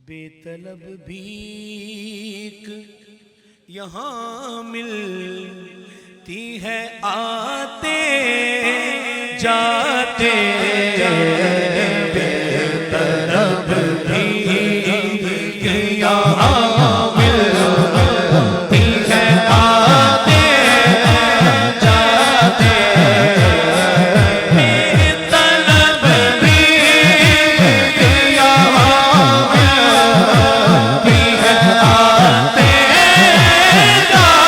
बेतलब भीख यहाँ मिलती है आते जाते, बेतलब भीख यहाँ मिलती है आते जाते, बेतलब भीख यहाँ मिलती है आते जाते,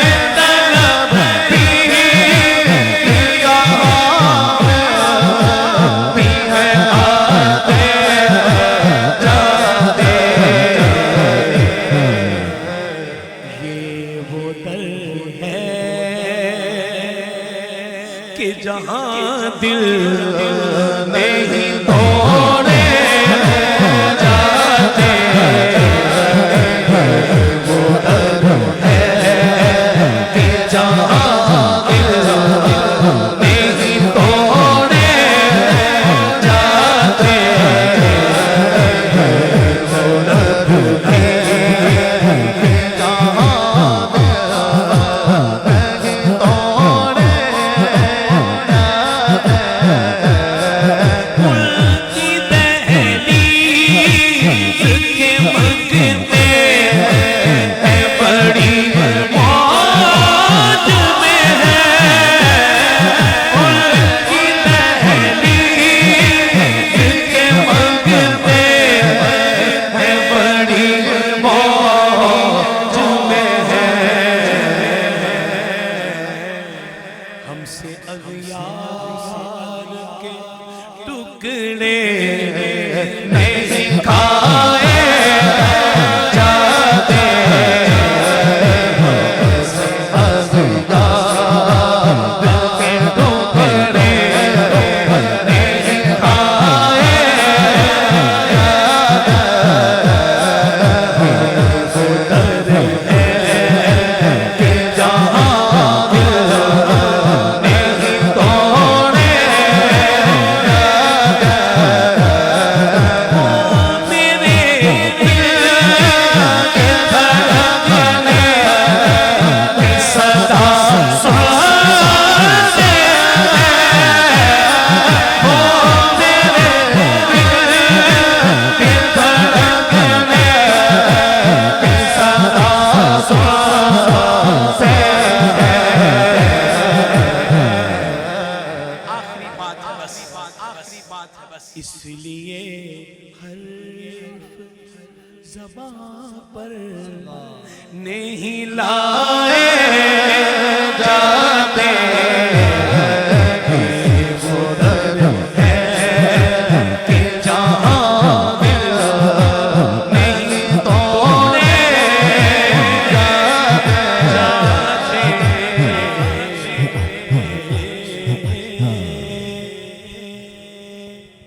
बेतलब भीख यहाँ मिलती है आते जाते। ये वो दर है कि जहाँ दिल नहीं तोड़े जाते, वो दर है कि जहाँ दिल नहीं तोड़े जाते, वो दर है कि जहाँ उनकी दहलीज के मंगते हैं बड़ी मौज में है, उनकी दहलीज के मंगते हैं बड़ी मौज में है। हमसे अग़यार के टुकड़े नहीं खाए जाते, हमसे अग़यार के टुकड़े नहीं खाए जाते, है कि जहाँ दिल नहीं तोड़े मेरे दिल के धड़कने की सदा सुनते हो, मेरे दिल के धड़कने की सदा सुनते हैं। आखिरी बात है बस, आखिरी बात है बस, इसलिए हर ज़बां पर नहीं लाए जाते, वो दर है